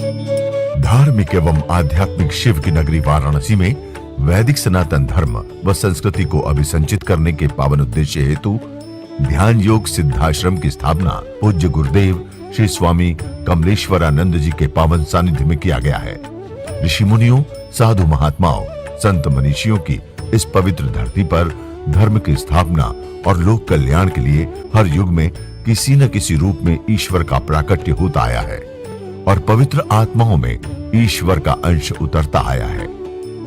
धार्मिक एवं आध्यात्मिक शिव की नगरी वाराणसी में वैदिक सनातन धर्म व संस्कृति को अभिसंचित करने के पावन उद्देश्य हेतु ध्यान योग सिद्धाश्रम की स्थापना पूज्य गुरुदेव श्री स्वामी कमलेश्वरानंद जी के पावन सानिध्य में किया गया है। ऋषि मुनियों, साधु महात्माओं, संत मनीषियों की इस पवित्र धरती पर धर्म की स्थापना और लोक कल्याण के लिए हर युग में किसी न किसी रूप में ईश्वर का प्राकट्य होता आया है और पवित्र आत्माओं में ईश्वर का अंश उतरता आया है।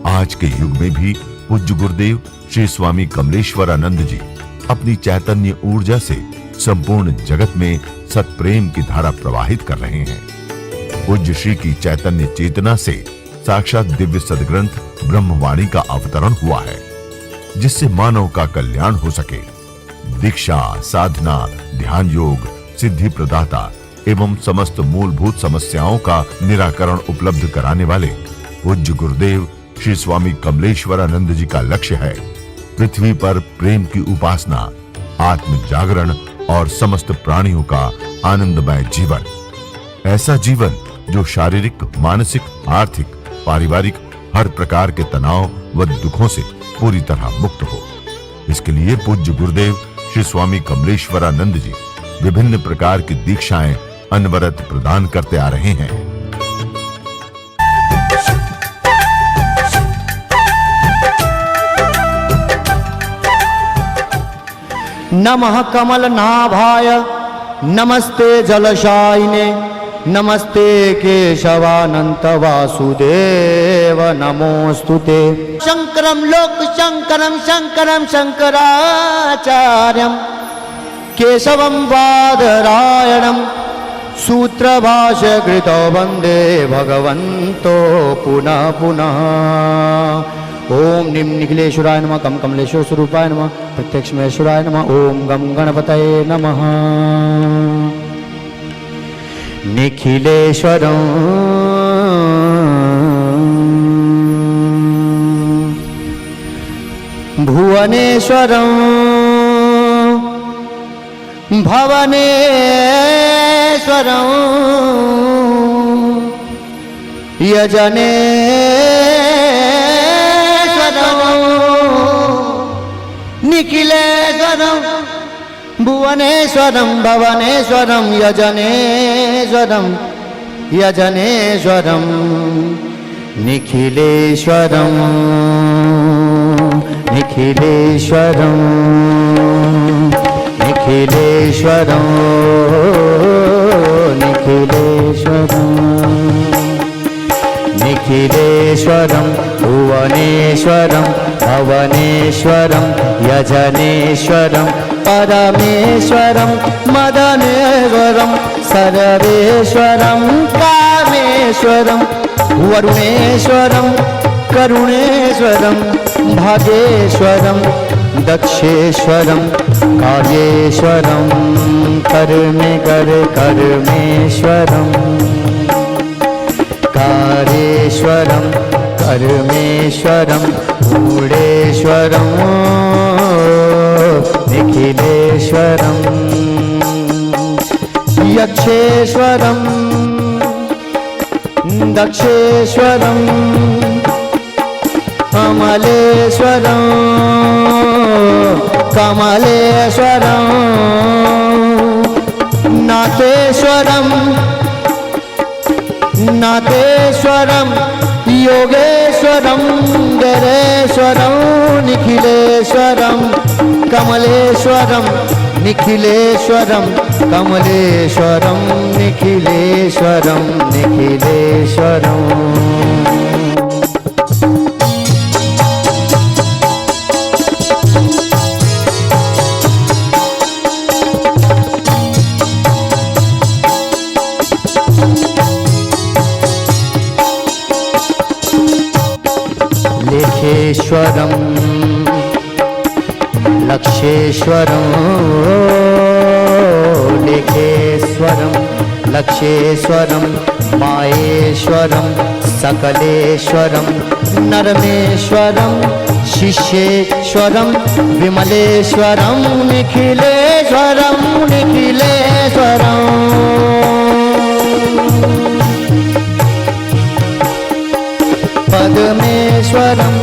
आज के युग में भी पूज्य गुरुदेव श्री स्वामी कमलेश्वरानंद जी अपनी चैतन्य ऊर्जा से संपूर्ण जगत में सत्प्रेम की धारा प्रवाहित कर रहे हैं। पूज्य श्री की चैतन्य चेतना से साक्षात दिव्य सदग्रंथ ब्रह्मवाणी का अवतरण हुआ है, जिससे मानव का कल्याण हो सके। दीक्षा, साधना, ध्यान योग, सिद्धि प्रदाता एवं समस्त मूलभूत समस्याओं का निराकरण उपलब्ध कराने वाले पूज्य गुरुदेव श्री स्वामी कमलेश्वरानंद जी का लक्ष्य है पृथ्वी पर प्रेम की उपासना, आत्म जागरण और समस्त प्राणियों का आनंदमय जीवन। ऐसा जीवन जो शारीरिक, मानसिक, आर्थिक, पारिवारिक हर प्रकार के तनाव व दुखों से पूरी तरह मुक्त हो। इसके लिए पूज्य गुरुदेव श्री स्वामी कमलेश्वरानंद जी विभिन्न प्रकार की दीक्षाएं अनवरत प्रदान करते आ रहे हैं। नमः कमल नाभाय, नमस्ते जलशायिने, नमस्ते केशवानंत वासुदेव, नमोस्तुते। शंकरं लोक शंकरं शंकरं शंकराचार्यं केशवं बादरायणं सूत्रभाष्य कृतो वंदे भगवन्तो पुनः पुनः। ओम निम निखिलेश्वराय नमः, कम कमलेश्वर स्वरूपाय नमः, प्रत्यक्षमेश्वराय नमः, ओम गम गणपतये नमः। निखिलेश्वरं भुवनेश्वरं भवनेश्वरं यजने निखिलेश्वरं भुवनेश्वरं भवनेश्वरं यजनेश्वरं यजनेश्वरं निखिलेश्वरं निखिलेश्वरं निखिलेश्वरं निखिलेश्वरं निखिलेश्वरं भुवनेश्वरं भवनेश्वरं यजनेश्वरं परमेश्वरं मदनेश्वरं सर्वेश्वरं कामेश्वरं वरुणेश्वरं करुणेश्वरं भागेश्वरं दक्षेश्वरं काजेश्वरं कर्मेश्वरं कारेश्वरं कर्मेश्वरं मूढेश्वरं निखिलेश्वरं यक्षेश्वरं दक्षेश्वरं कमलेश्वरं कमलेश्वरं नाथेश्वरं नाथेश्वरं योगेश्वरं गणेश्वरं निखिलेश्वरं कमलेश्वरं निखिलेश्वरं कमलेश्वरं निखिलेश्वरं निखिलेश्वरं। लेखेश्वरं लक्षेश्वरं लेखेश्वरं लक्षेश्वरं माहेश्वरं सकलेश्वरं नरमेश्वरं शिष्येश्वरं विमलेश्वरं निखिलेश्वरं निखिलेश्वरं परमेश्वरं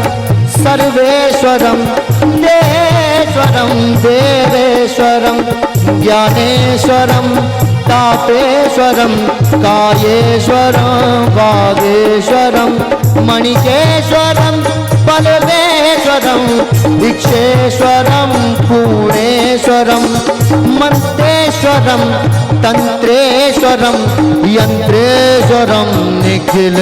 सर्वेश्वरं देवेश्वरं देवेश्वरं ज्ञानेश्वरं तापेश्वरं कायेश्वरं वागेश्वरं मणिकेश्वरं बलवेश्वरं विक्षेश्वरं पूर्णेश्वरं मंत्रेश्वरं तंत्रेश्वरं यंत्रेश्वरं निखिलेश्वरं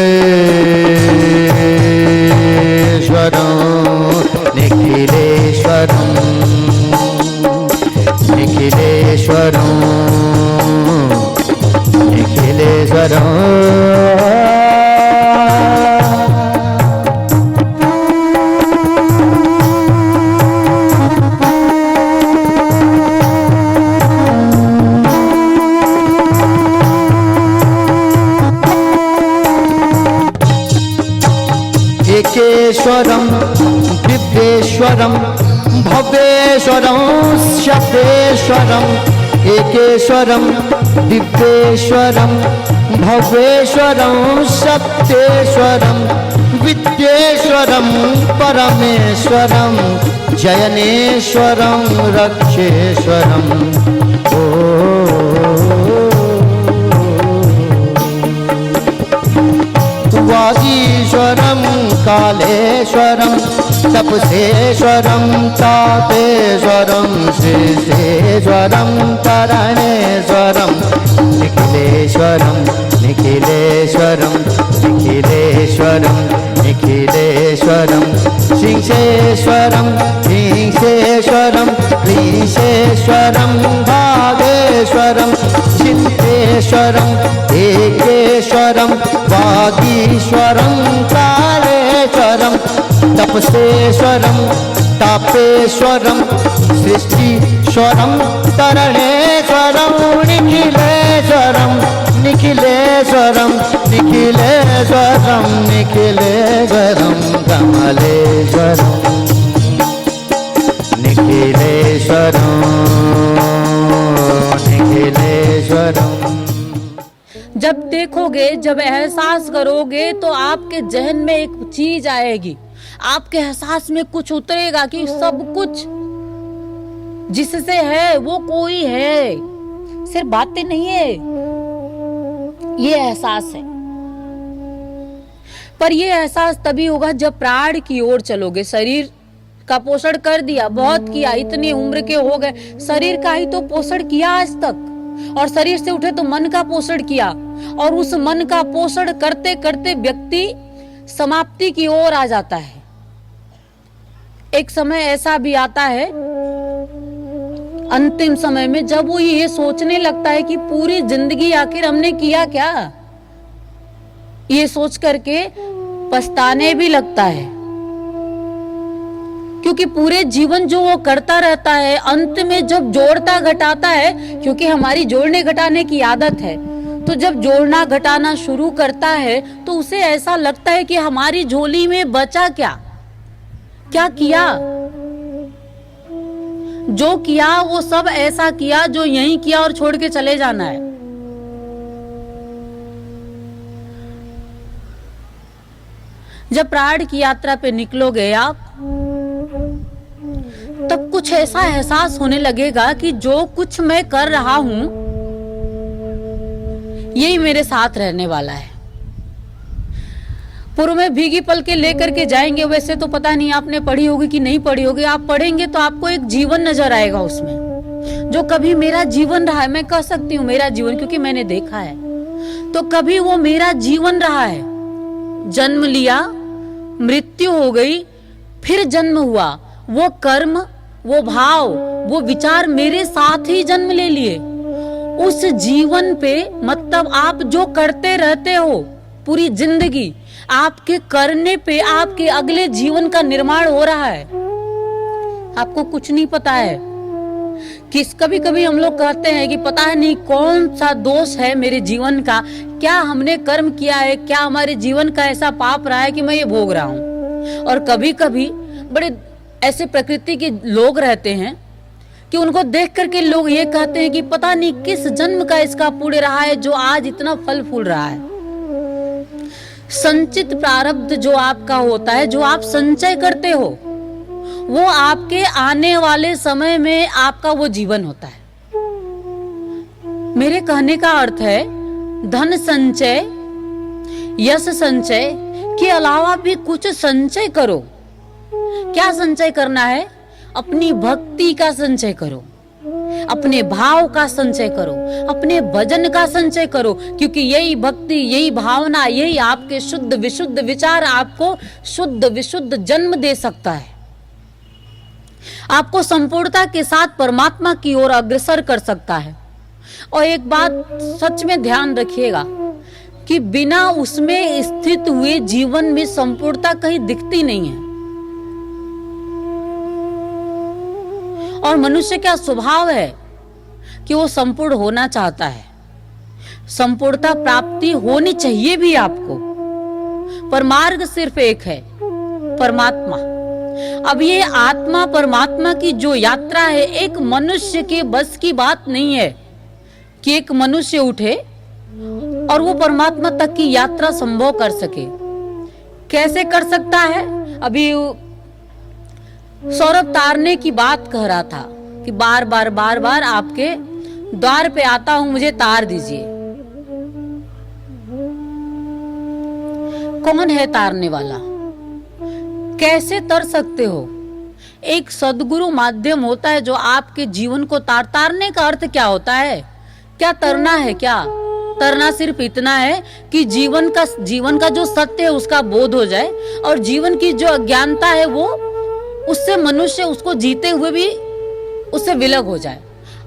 निखिलेश्वरं निखिलेश्वरं निखिलेश्वरं। एकेश्वरं दिव्येश्वरं भव्येश्वरं शब्देश्वरं एकेश्वरं दिव्येश्वरं भव्येश्वरं शब्देश्वरं विद्येश्वरं परमेश्वरं जयनेश्वरं रक्षेश्वरं ओ वागीश्वरं कालेश्वरं तपसेश्वरं तापेश्वरं श्रीशेश्वरं तरणेश्वरं निखिलेश्वरं निखिलेश्वरं निखिलेश्वरं निखिलेश्वरं सिंहेश्वरं हिंसेश्वरं ह्रीशेश्वरं भागेश्वरं चित्तेश्वरं एकेश्वरं वागीश्वरं कालेश्वरं तपसेश्वरं तापेश्वरं सृष्टिश्वरं तरणेश्वरं निखिलेश्वरं निखिलेश्वरं निखिलेश्वरं निखिलेश्वरं कमलेश्वरं निखिलेश्वरं निखिलेश्वरं। जब देखोगे, जब एहसास करोगे तो आपके जहन में एक चीज आएगी, आपके एहसास में कुछ उतरेगा कि सब कुछ जिससे है वो कोई है, सिर्फ बातें नहीं है, ये एहसास है। पर ये एहसास तभी होगा जब प्राण की ओर चलोगे। शरीर का पोषण कर दिया, बहुत किया, इतनी उम्र के हो गए, शरीर का ही तो पोषण किया आज तक, और शरीर से उठे तो मन का पोषण किया, और उस मन का पोषण करते करते व्यक्ति समाप्ति की ओर आ जाता है। एक समय ऐसा भी आता है अंतिम समय में, जब वो ये सोचने लगता है कि पूरी जिंदगी आखिर हमने किया क्या, ये सोच करके पछताने भी लगता है, क्योंकि पूरे जीवन जो वो करता रहता है, अंत में जब जोड़ता घटाता है, क्योंकि हमारी जोड़ने घटाने की आदत है, तो जब जोड़ना घटाना शुरू करता है तो उसे ऐसा लगता है कि हमारी झोली में बचा क्या, क्या किया, जो किया वो सब ऐसा किया जो यहीं किया और छोड़ के चले जाना है। जब प्राण की यात्रा पे निकलोगे आप, तब कुछ ऐसा एहसास होने लगेगा कि जो कुछ मैं कर रहा हूं यही मेरे साथ रहने वाला है। पूर्व में भीगी पलकें लेकर के जाएंगे, वैसे तो पता नहीं आपने पढ़ी होगी कि नहीं पढ़ी होगी, आप पढ़ेंगे तो आपको एक जीवन नजर आएगा उसमें, जो कभी मेरा जीवन रहा है। मैं कह सकती हूँ मेरा जीवन, क्योंकि मैंने देखा है, तो कभी वो मेरा जीवन रहा है। जन्म लिया, मृत्यु हो गई, फिर जन्म हुआ, वो कर्म, वो भाव, वो विचार मेरे साथ ही जन्म ले लिए। उस जीवन पे, मतलब आप जो करते रहते हो पूरी जिंदगी, आपके करने पे आपके अगले जीवन का निर्माण हो रहा है, आपको कुछ नहीं पता है। कभी कभी हम लोग कहते हैं कि पता नहीं कौन सा दोष है मेरे जीवन का, क्या हमने कर्म किया है, क्या हमारे जीवन का ऐसा पाप रहा है कि मैं ये भोग रहा हूं। और कभी कभी बड़े ऐसे प्रकृति के लोग रहते हैं कि उनको देख करके लोग ये कहते हैं कि पता नहीं किस जन्म का इसका पुण्य रहा है जो आज इतना फल फूल रहा है। संचित प्रारब्ध जो आपका होता है, जो आप संचय करते हो, वो आपके आने वाले समय में आपका वो जीवन होता है। मेरे कहने का अर्थ है धन संचय, यश संचय के अलावा भी कुछ संचय करो। क्या संचय करना है? अपनी भक्ति का संचय करो, अपने भाव का संचय करो, अपने भजन का संचय करो, क्योंकि यही भक्ति, यही भावना, यही आपके शुद्ध विशुद्ध विचार आपको शुद्ध विशुद्ध जन्म दे सकता है, आपको संपूर्णता के साथ परमात्मा की ओर अग्रसर कर सकता है। और एक बात सच में ध्यान रखिएगा कि बिना उसमें स्थित हुए जीवन में संपूर्णता कहीं दिखती नहीं है। और मनुष्य का स्वभाव है कि वो संपूर्ण होना चाहता है, संपूर्णता प्राप्ति होनी चाहिए भी आपको, पर मार्ग सिर्फ एक है, परमात्मा। अब ये आत्मा परमात्मा की जो यात्रा है, एक मनुष्य के बस की बात नहीं है कि एक मनुष्य उठे और वो परमात्मा तक की यात्रा संभव कर सके। कैसे कर सकता है? अभी सौरभ तारने की बात कह रहा था कि बार बार आपके द्वार पे आता हूं, मुझे तार दीजिए। कौन है तारने वाला? कैसे तर सकते हो? एक सद्गुरु माध्यम होता है जो आपके जीवन को तारने का अर्थ क्या होता है? क्या तरना है? क्या तरना सिर्फ इतना है कि जीवन का जो सत्य है उसका बोध हो जाए, और जीवन की जो अज्ञानता है वो उससे मनुष्य उसको जीते हुए भी उससे विलग हो जाए।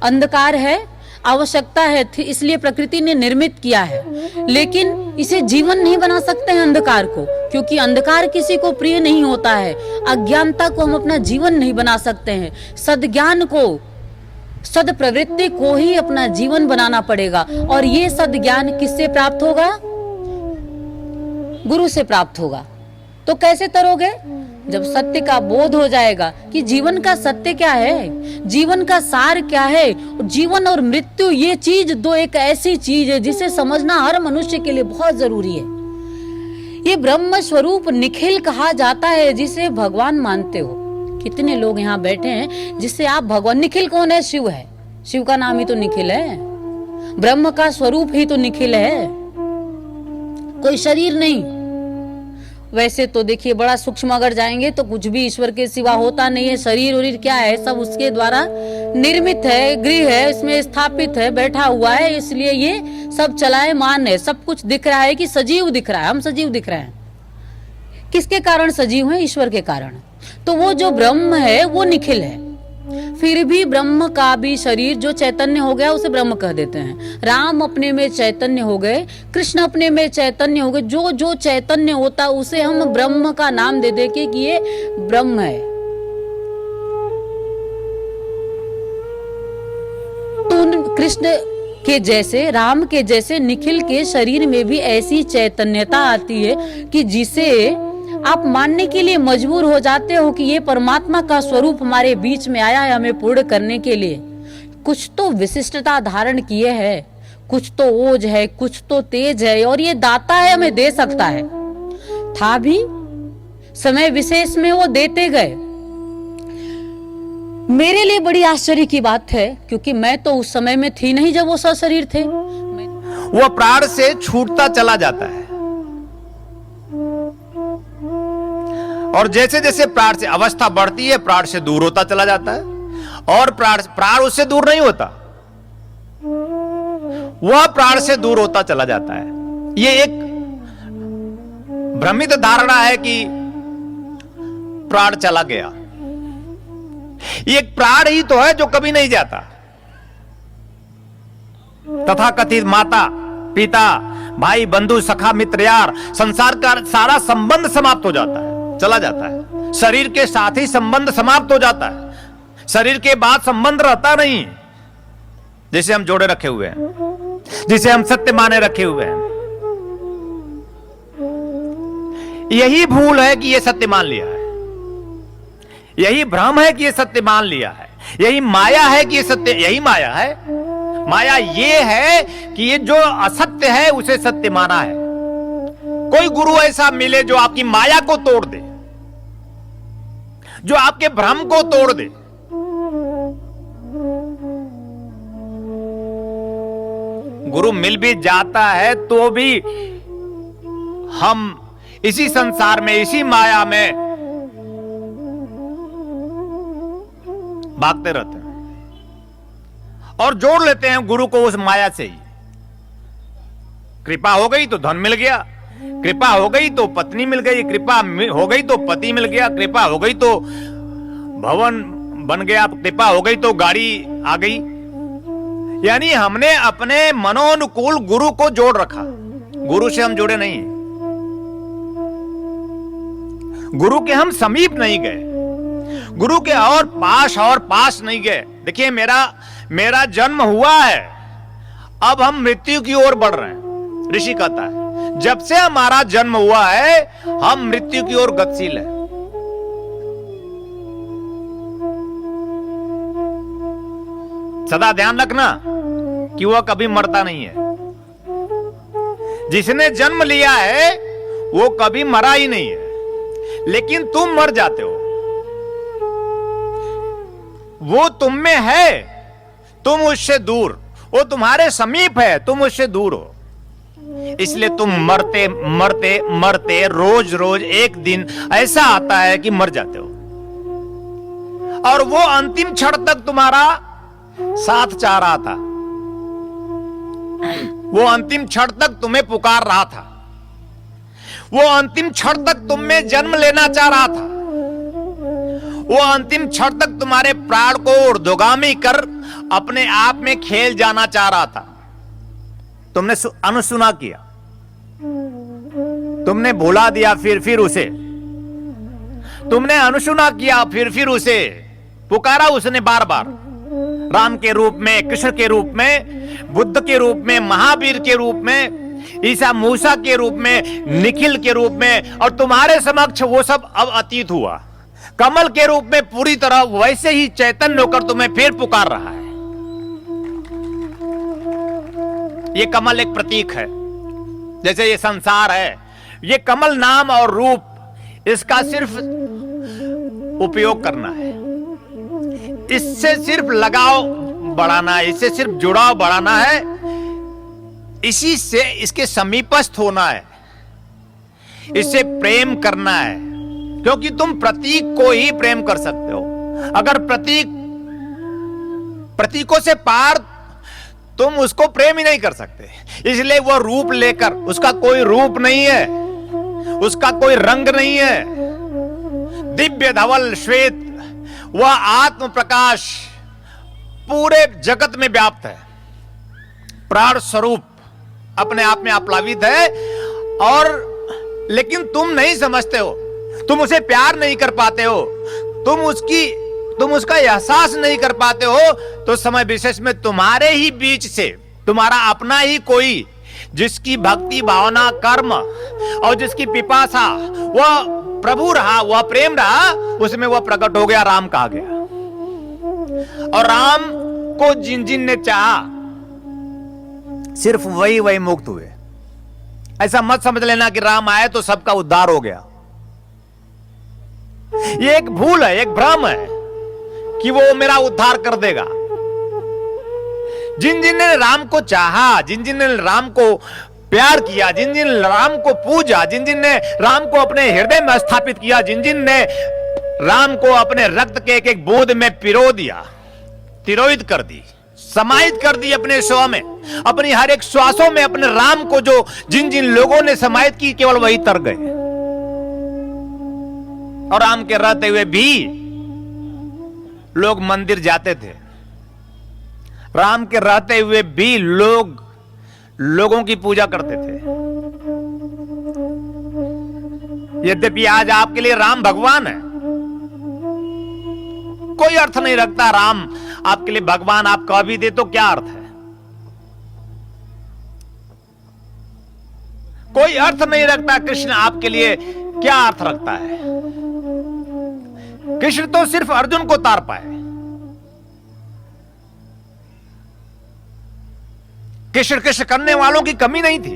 अंधकार है, आवश्यकता है, इसलिए प्रकृति ने निर्मित किया है, लेकिन इसे जीवन नहीं बना सकते हैं अंधकार को, क्योंकि अंधकार किसी को प्रिय नहीं होता है। अज्ञानता को हम अपना जीवन नहीं बना सकते हैं। सद्ज्ञान को, सद प्रवृत्ति को ही अपना जीवन बनाना पड़ेगा। और ये सद्ज्ञान किससे प्राप्त होगा? गुरु से प्राप्त होगा। तो कैसे तरोगे? जब सत्य का बोध हो जाएगा कि जीवन का सत्य क्या है, जीवन का सार क्या है। जीवन और मृत्यु ये चीज दो एक ऐसी चीज है जिसे समझना हर मनुष्य के लिए बहुत जरूरी है। ये ब्रह्म स्वरूप निखिल कहा जाता है, जिसे भगवान मानते हो। कितने लोग यहाँ बैठे हैं जिससे आप भगवान, निखिल कौन है? शिव है। शिव का नाम ही तो निखिल है, ब्रह्म का स्वरूप ही तो निखिल है, कोई शरीर नहीं। वैसे तो देखिए बड़ा सूक्ष्म अगर जाएंगे तो कुछ भी ईश्वर के सिवा होता नहीं है। शरीर उरीर क्या है? सब उसके द्वारा निर्मित है, गृह है, इसमें स्थापित है, बैठा हुआ है, इसलिए ये सब चलायमान है। सब कुछ दिख रहा है कि सजीव दिख रहा है, हम सजीव दिख रहे हैं। किसके कारण सजीव हैं? ईश्वर के कारण। तो वो जो ब्रह्म है वो निखिल है। फिर भी ब्रह्म का भी शरीर जो चैतन्य हो गया उसे ब्रह्म कह देते हैं। राम अपने में चैतन्य हो गए, कृष्ण अपने में चैतन्य हो गए। जो जो चैतन्य होता उसे हम ब्रह्म का नाम दे दे कि ये ब्रह्म है। तो कृष्ण के जैसे, राम के जैसे निखिल के शरीर में भी ऐसी चैतन्यता आती है कि जिसे आप मानने के लिए मजबूर हो जाते हो कि ये परमात्मा का स्वरूप हमारे बीच में आया है हमें पूर्ण करने के लिए। कुछ तो विशिष्टता धारण किए है, कुछ तो ओज है, कुछ तो तेज है, और ये दाता है, हमें दे सकता है। था भी समय विशेष में वो देते गए। मेरे लिए बड़ी आश्चर्य की बात है, क्योंकि मैं तो उस समय में थी नहीं जब वो सशरीर थे। वो प्राण से छूटता चला जाता है, और जैसे जैसे प्राण से अवस्था बढ़ती है प्राण से दूर होता चला जाता है, और प्राण उससे दूर नहीं होता, वह प्राण से दूर होता चला जाता है। ये एक भ्रमित धारणा है कि प्राण चला गया। ये एक प्राण ही तो है जो कभी नहीं जाता। तथाकथित माता पिता भाई बंधु सखा मित्र यार, संसार का सारा संबंध समाप्त हो जाता है, चला जाता है। शरीर के साथ ही संबंध समाप्त हो जाता है। शरीर के बाद संबंध रहता नहीं। जैसे हम जोड़े रखे हुए हैं, जिसे हम सत्य माने रखे हुए हैं। यही भूल है कि यह सत्य मान लिया है, यही भ्रम है कि यह सत्य मान लिया है, यही माया है कि यह सत्य, यही माया है। माया ये है कि ये जो असत्य है उसे सत्य माना है। कोई गुरु ऐसा मिले जो आपकी माया को तोड़ दे, जो आपके भ्रम को तोड़ दे। गुरु मिल भी जाता है तो भी हम इसी संसार में, इसी माया में भागते रहते हैं और जोड़ लेते हैं गुरु को उस माया से ही। कृपा हो गई तो धन मिल गया, कृपा हो गई तो पत्नी मिल गई, कृपा हो गई तो पति मिल गया, कृपा हो गई तो भवन बन गया, कृपा हो गई तो गाड़ी आ गई। यानी हमने अपने मनोनुकूल गुरु को जोड़ रखा, गुरु से हम जुड़े नहीं, गुरु के हम समीप नहीं गए, गुरु के और पास नहीं गए। देखिए मेरा जन्म हुआ है, अब हम मृत्यु की ओर बढ़ रहे हैं। ऋषि कहता है जब से हमारा जन्म हुआ है हम मृत्यु की ओर गतिशील है। सदा ध्यान रखना कि वह कभी मरता नहीं है। जिसने जन्म लिया है वो कभी मरा ही नहीं है, लेकिन तुम मर जाते हो। वो तुम में है, तुम उससे दूर, वो तुम्हारे समीप है, तुम उससे दूर हो। इसलिए तुम मरते मरते मरते रोज रोज एक दिन ऐसा आता है कि मर जाते हो, और वो अंतिम क्षण तक तुम्हारा साथ चाह रहा था, वो अंतिम क्षण तक तुम्हें पुकार रहा था, वो अंतिम क्षण तक तुम में जन्म लेना चाह रहा था, वो अंतिम क्षण तक तुम्हारे प्राण को ऊर्ध्वगामी कर अपने आप में खेल जाना चाह रहा था। तुमने अनुसुना किया, तुमने भुला दिया फिर उसे, तुमने अनुसुना किया फिर उसे पुकारा उसने बार बार, राम के रूप में, कृष्ण के रूप में, बुद्ध के रूप में, महावीर के रूप में, ईसा मूसा के रूप में, निखिल के रूप में, और तुम्हारे समक्ष वो सब अब अतीत हुआ। कमल के रूप में पूरी तरह वैसे ही चैतन्य होकर तुम्हें फिर पुकार रहा है। ये कमल एक प्रतीक है, जैसे ये संसार है, ये कमल नाम और रूप, इसका सिर्फ उपयोग करना है, इससे सिर्फ लगाव बढ़ाना है, इससे सिर्फ जुड़ाव बढ़ाना है, इसी से इसके समीपस्थ होना है, इससे प्रेम करना है, क्योंकि तुम प्रतीक को ही प्रेम कर सकते हो। अगर प्रतीकों से पार तुम उसको प्रेम ही नहीं कर सकते। इसलिए वह रूप लेकर, उसका कोई रूप नहीं है, उसका कोई रंग नहीं है, दिव्य धवल श्वेत, वह आत्म प्रकाश पूरे जगत में व्याप्त है, प्राण स्वरूप अपने आप में आप्लावित है। और लेकिन तुम नहीं समझते हो, तुम उसे प्यार नहीं कर पाते हो, तुम उसका एहसास नहीं कर पाते हो। तो समय विशेष में तुम्हारे ही बीच से तुम्हारा अपना ही कोई, जिसकी भक्ति भावना कर्म और जिसकी पिपासा वह प्रभु रहा, वह प्रेम रहा, उसमें वह प्रकट हो गया, राम कहा गया। और राम को जिन जिन ने चाहा सिर्फ वही मुक्त हुए। ऐसा मत समझ लेना कि राम आए तो सबका उद्धार हो गया। ये एक भूल है, एक भ्रम है कि वो मेरा उद्धार कर देगा। जिन जिन ने राम को चाहा, जिन जिन ने राम को प्यार किया, जिन जिन राम को पूजा, जिन जिन ने राम को अपने हृदय में स्थापित किया, जिन जिन ने राम को अपने रक्त के एक एक बूंद में पिरो दिया, तिरोहित कर दी, समाहित कर दी अपने स्व में, अपनी हर एक श्वासों में अपने राम को जो जिन जिन लोगों ने समाहित की, केवल वही तर गए। और राम के रहते हुए भी लोग मंदिर जाते थे, राम के रहते हुए भी लोगों की पूजा करते थे। यद्यपि आज आपके लिए राम भगवान है, कोई अर्थ नहीं रखता राम आपके लिए भगवान आप कह भी दे तो क्या अर्थ है, कोई अर्थ नहीं रखता कृष्ण आपके लिए क्या अर्थ रखता है। कृष्ण तो सिर्फ अर्जुन को तार पाए, कृष्ण कृष्ण करने वालों की कमी नहीं थी।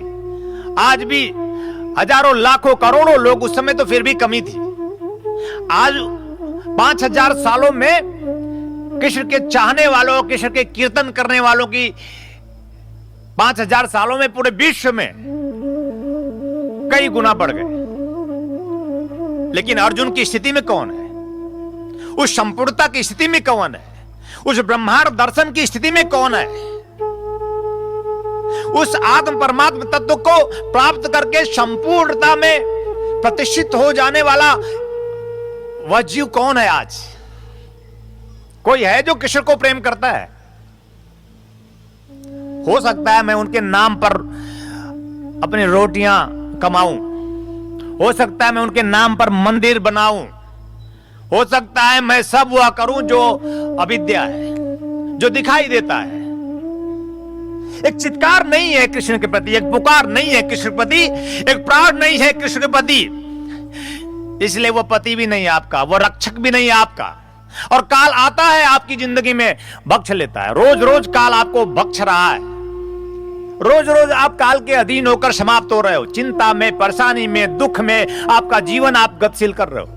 हजारों लाखों करोड़ों लोग, उस समय तो फिर भी कमी थी। आज 5000 सालों में कृष्ण के चाहने वालों, कृष्ण के कीर्तन करने वालों की 5000 सालों में पूरे विश्व में कई गुना बढ़ गए। लेकिन अर्जुन की स्थिति में कौन है? उस संपूर्णता की स्थिति में कौन है? उस ब्रह्मांड दर्शन की स्थिति में कौन है? उस आत्म परमात्मा तत्व को प्राप्त करके संपूर्णता में प्रतिष्ठित हो जाने वाला वह जीव कौन है? आज कोई है जो कृष्ण को प्रेम करता है? हो सकता है मैं उनके नाम पर अपनी रोटियां कमाऊं, हो सकता है मैं उनके नाम पर मंदिर बनाऊं, हो सकता है मैं सब वह करूं जो अविद्या है, जो दिखाई देता है। एक चित्कार नहीं है कृष्ण के प्रति, एक पुकार नहीं है कृष्ण के प्रति, एक प्राण नहीं है कृष्ण के प्रति। इसलिए वो पति भी नहीं है आपका, वो रक्षक भी नहीं है आपका। और काल आता है आपकी जिंदगी में, बख्श लेता है। रोज रोज काल आपको बख्श रहा है। रोज रोज आप काल के अधीन होकर समाप्त हो रहे हो। चिंता में, परेशानी में, दुख में आपका जीवन आप गतिशील कर रहे हो।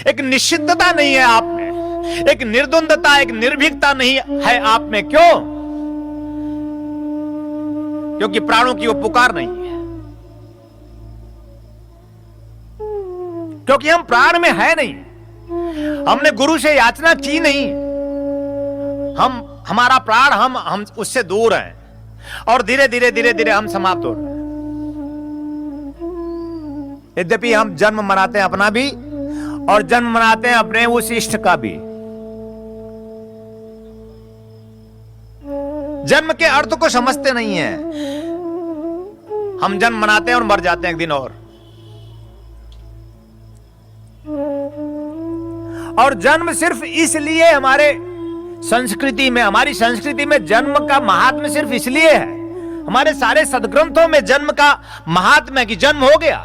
एक निश्चितता नहीं है आप में, एक निर्द्वंदता, एक निर्भीकता नहीं है आप में। क्यों? क्योंकि प्राणों की वो पुकार नहीं है, क्योंकि हम प्राण में है नहीं। हमने गुरु से याचना की नहीं। हमारा प्राण हम उससे दूर हैं और धीरे धीरे हम समाप्त हो रहे हैं। यद्यपि हम जन्म मनाते हैं अपना भी और जन्म मनाते हैं अपने उस इष्ट का भी। जन्म के अर्थ को समझते नहीं है। हम जन्म मनाते हैं और मर जाते हैं एक दिन और जन्म सिर्फ इसलिए हमारी संस्कृति में जन्म का महात्म्य सिर्फ इसलिए है। हमारे सारे सदग्रंथों में जन्म का महात्म्य कि जन्म हो गया,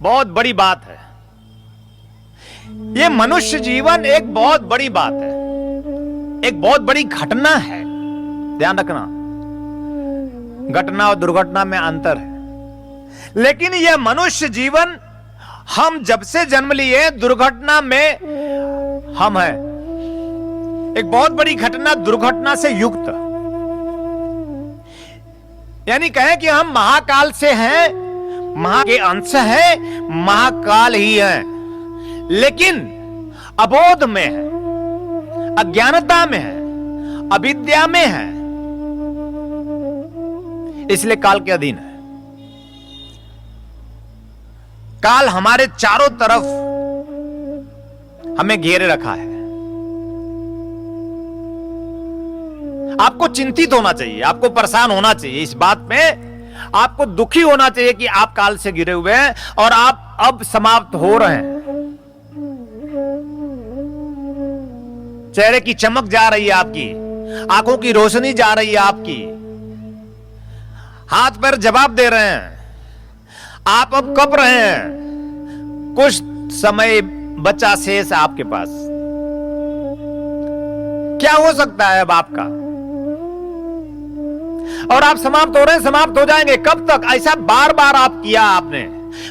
बहुत बड़ी बात है। ये मनुष्य जीवन एक बहुत बड़ी बात है, एक बहुत बड़ी घटना है। ध्यान रखना, घटना और दुर्घटना में अंतर है। लेकिन यह मनुष्य जीवन, हम जब से जन्म लिए दुर्घटना में हम हैं। एक बहुत बड़ी घटना दुर्घटना से युक्त, यानी कहें कि हम महाकाल से हैं, महा के अंश हैं, महाकाल ही हैं। लेकिन अबोध में है, अज्ञानता में है, अविद्या में है, इसलिए काल के अधीन है। काल हमारे चारों तरफ हमें घेरे रखा है। आपको चिंतित होना चाहिए, आपको परेशान होना चाहिए, इस बात में आपको दुखी होना चाहिए कि आप काल से घिरे हुए हैं और आप अब समाप्त हो रहे हैं। चेहरे की चमक जा रही है आपकी, आंखों की रोशनी जा रही है आपकी, हाथ पैर जवाब दे रहे हैं, आप अब कप रहे हैं। कुछ समय बचा शेष आपके पास। क्या हो सकता है अब आपका? और आप समाप्त हो रहे हैं, समाप्त हो जाएंगे। कब तक? ऐसा बार बार आप किया, आपने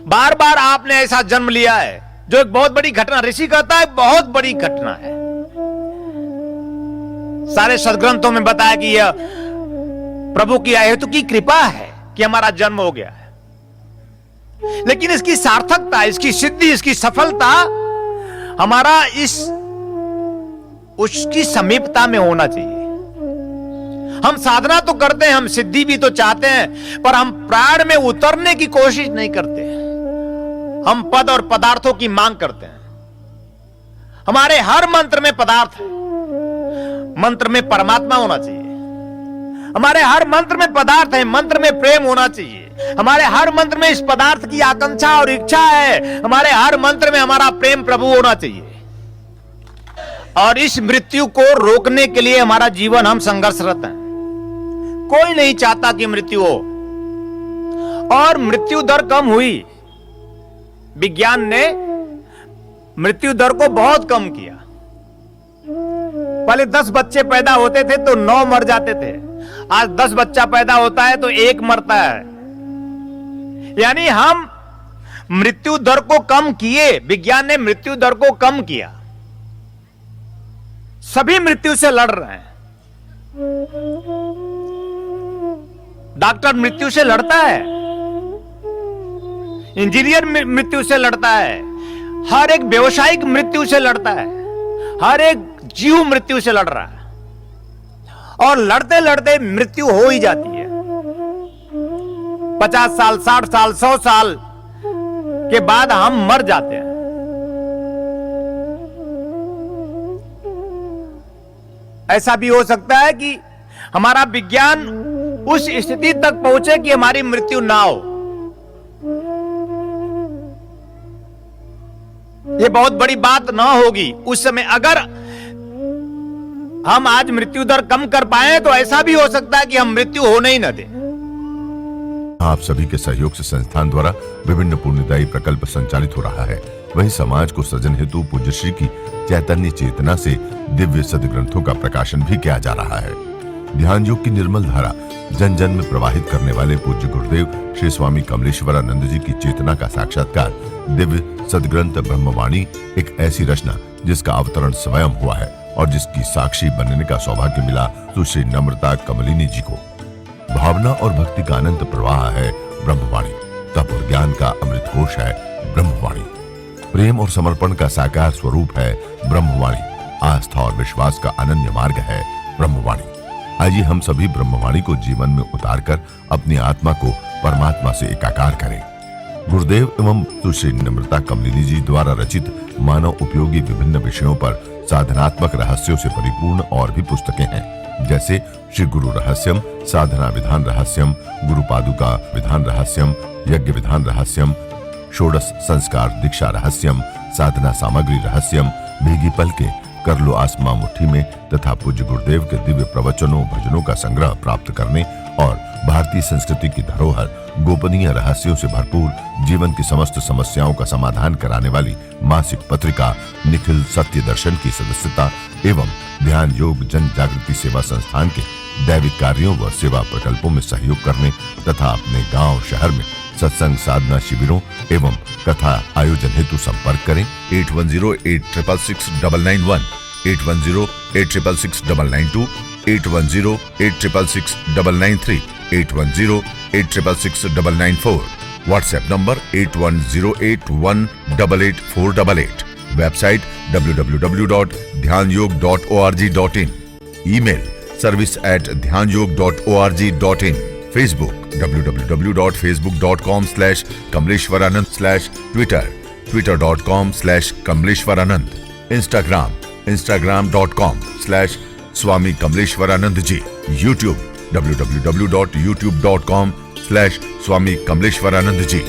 बार बार आपने ऐसा जन्म लिया है, जो एक बहुत बड़ी घटना, ऋषि कहता है बहुत बड़ी घटना है। सारे सदग्रंथों में बताया कि यह प्रभु की अहेतु की कृपा है कि हमारा जन्म हो गया है। लेकिन इसकी सार्थकता, इसकी सिद्धि, इसकी सफलता हमारा उसकी समीपता में होना चाहिए। हम साधना तो करते हैं, हम सिद्धि भी तो चाहते हैं, पर हम प्राण में उतरने की कोशिश नहीं करते। हम पद और पदार्थों की मांग करते हैं। हमारे हर मंत्र में पदार्थ है, मंत्र में परमात्मा होना चाहिए। हमारे हर मंत्र में पदार्थ है, मंत्र में प्रेम होना चाहिए। हमारे हर मंत्र में इस पदार्थ की आकांक्षा और इच्छा है। हमारे हर मंत्र में हमारा प्रेम प्रभु होना चाहिए। और इस मृत्यु को रोकने के लिए हमारा जीवन हम संघर्षरत हैं। कोई नहीं चाहता कि मृत्यु हो, और मृत्यु दर कम हुई। विज्ञान ने मृत्यु दर को बहुत कम किया। पहले 10 बच्चे पैदा होते थे तो 9 मर जाते थे। आज 10 बच्चा पैदा होता है तो 1 मरता है। यानी हम मृत्यु दर को कम किए, विज्ञान ने मृत्यु दर को कम किया। सभी मृत्यु से लड़ रहे हैं। डॉक्टर मृत्यु से लड़ता है, इंजीनियर मृत्यु से लड़ता है, हर एक व्यवसायिक मृत्यु से लड़ता है, हर एक जीव मृत्यु से लड़ रहा है, और लड़ते लड़ते मृत्यु हो ही जाती है। 50 साल, 60 साल, 100 साल के बाद हम मर जाते हैं। ऐसा भी हो सकता है कि हमारा विज्ञान उस स्थिति तक पहुंचे कि हमारी मृत्यु ना हो। यह बहुत बड़ी बात ना होगी उस समय। अगर हम आज मृत्यु दर कम कर पाए तो ऐसा भी हो सकता है कि हम मृत्यु होने ही न दें। आप सभी के सहयोग से संस्थान द्वारा विभिन्न पुण्यदायी प्रकल्प संचालित हो रहा है। वहीं समाज को सृजन हेतु पूज्य श्री की चैतन्य चेतना से दिव्य सदग्रंथों का प्रकाशन भी किया जा रहा है। ध्यान योग की निर्मल धारा जन जन में प्रवाहित करने वाले पूज्य गुरुदेव श्री स्वामी कमलेश्वरानंद जी की चेतना का साक्षात्कार दिव्य सदग्रंथ ब्रह्मवाणी एक ऐसी रचना जिसका अवतरण स्वयं हुआ है और जिसकी साक्षी बनने का सौभाग्य मिला सुश्री नम्रता कमलिनी जी को। भावना और भक्ति का अनंत प्रवाह है ब्रह्मवाणी, तप और ज्ञान का अमृत कोश है ब्रह्मवाणी, प्रेम और समर्पण का साकार स्वरूप है ब्रह्मवाणी, आस्था और विश्वास का अनन्य मार्ग है ब्रह्मवाणी। आइए हम सभी ब्रह्मवाणी को जीवन में उतारकर अपनी आत्मा को परमात्मा से एकाकार करें। गुरुदेव एवं सुश्री नम्रता कमलिनी जी द्वारा रचित मानव उपयोगी विभिन्न विषयों पर साधनात्मक रहस्यों से परिपूर्ण और भी पुस्तकें हैं, जैसे श्री गुरु रहस्यम, साधना विधान रहस्यम, गुरु पादुका विधान रहस्यम, यज्ञ विधान रहस्यम, षोडश संस्कार दीक्षा रहस्यम, साधना सामग्री रहस्यम, भीगी पलके, कर लो आसमां मुट्ठी में तथा पूज्य गुरुदेव के दिव्य प्रवचनों भजनों का संग्रह प्राप्त करने और भारतीय संस्कृति की धरोहर गोपनीय रहस्यों से भरपूर जीवन की समस्त समस्याओं का समाधान कराने वाली मासिक पत्रिका निखिल सत्य दर्शन की सदस्यता एवं ध्यान योग जन जागृति सेवा संस्थान के दैविक कार्यों व सेवा प्रकल्पों में सहयोग करने तथा अपने गांव शहर में सत्संग साधना शिविरों एवं कथा आयोजन हेतु संपर्क करें 8108666991, 8108666992, 8108666993, 8108666994, व्हाट्सएप नंबर 8108188488, वेबसाइट www.dhyanयोग.org.in, ईमेल service@dhyanयोग.org.in, Facebook www.facebook.com/kamleshwaranand, Twitter twitter.com/kamleshwaranand, Instagram instagram.com/swami kamleshwaranand ji, YouTube www.youtube.com/swami kamleshwaranand ji।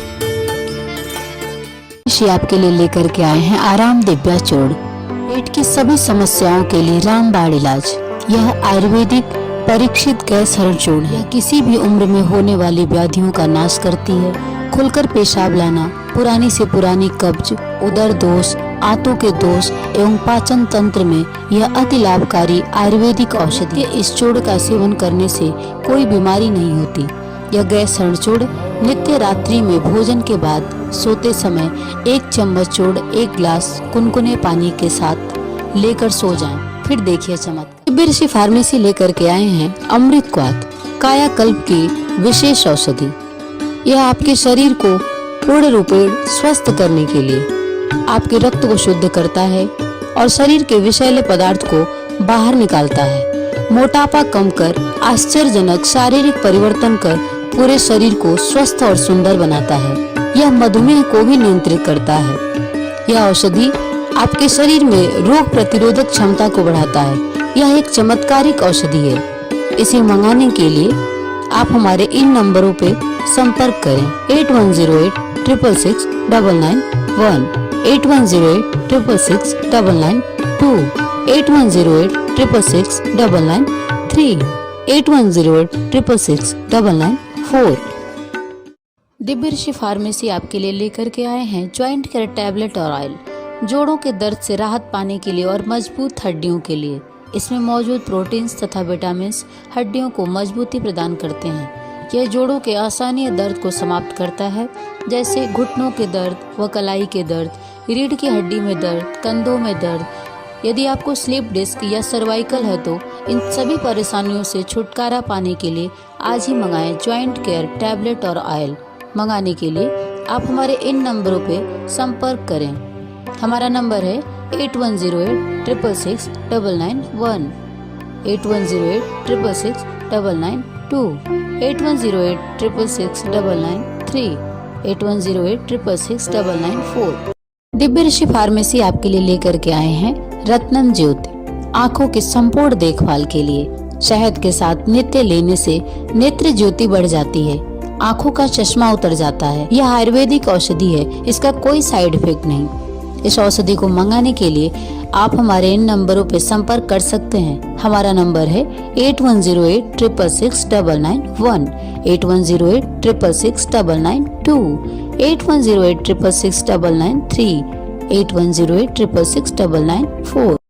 आपके लिए लेकर के आए हैं आराम दिव्या चूर्ण, पेट की सभी समस्याओं के लिए रामबाण इलाज। यह आयुर्वेदिक परीक्षित गैस हरण चूर्ण है। किसी भी उम्र में होने वाली व्याधियों का नाश करती है। खुलकर पेशाब लाना, पुरानी से पुरानी कब्ज, उदर दोष, आंतों के दोष एवं पाचन तंत्र में यह अति लाभकारी आयुर्वेदिक औषधि है। इस चूर्ण का सेवन करने से कोई बीमारी नहीं होती। यह गैस हरण चूर्ण नित्य रात्रि में भोजन के बाद सोते समय 1 चम्मच चूर्ण 1 गिलास कुनकुने पानी के साथ लेकर सो जाएं, फिर देखिए चमत्कार। ऋषि फार्मेसी लेकर के आए हैं अमृत क्वाथ, कायाकल्प की विशेष औषधि। यह आपके शरीर को पूर्ण रूप से स्वस्थ करने के लिए आपके रक्त को शुद्ध करता है और शरीर के विषैले पदार्थ को बाहर निकालता है। मोटापा कम कर आश्चर्यजनक शारीरिक परिवर्तन कर पूरे शरीर को स्वस्थ और सुंदर बनाता है। यह मधुमेह को भी नियंत्रित करता है। यह औषधि आपके शरीर में रोग प्रतिरोधक क्षमता को बढ़ाता है। यह एक चमत्कारिक औषधि है। इसे मंगाने के लिए आप हमारे इन नंबरों पे संपर्क करें 8108666991, 8108666992, 8108666993, 8108666994। दिव्य ऋषि फार्मेसी आपके लिए लेकर के आए हैं ज्वाइंट केयर टैबलेट और ऑयल, जोड़ों के दर्द से राहत पाने के लिए और मजबूत हड्डियों के लिए। इसमें मौजूद प्रोटीन्स तथा विटामिन्स हड्डियों को मजबूती प्रदान करते हैं। यह जोड़ों के असहनीय दर्द को समाप्त करता है, जैसे घुटनों के दर्द व कलाई के दर्द, रीढ़ की हड्डी में दर्द, कंधों में दर्द। यदि आपको स्लिप डिस्क या सर्वाइकल है तो इन सभी परेशानियों से छुटकारा पाने के लिए आज ही मंगाएं जॉइंट केयर टैबलेट और ऑयल। मंगाने के लिए आप हमारे इन नंबरों पे संपर्क करें। हमारा नंबर है 8108666991, 8108666992, 8108666993, 8108666994। दिव्य ऋषि फार्मेसी आपके लिए लेकर के आए हैं रत्नम ज्योति, आँखों की संपूर्ण देखभाल के लिए। शहद के साथ नित्य लेने से नेत्र ज्योति बढ़ जाती है, आँखों का चश्मा उतर जाता है। यह आयुर्वेदिक औषधि है, इसका कोई साइड इफेक्ट नहीं। इस औषधि को मंगाने के लिए आप हमारे इन नंबरों पर संपर्क कर सकते हैं। हमारा नंबर है 8108666991, 8108666992, 8108666993, 8108666994।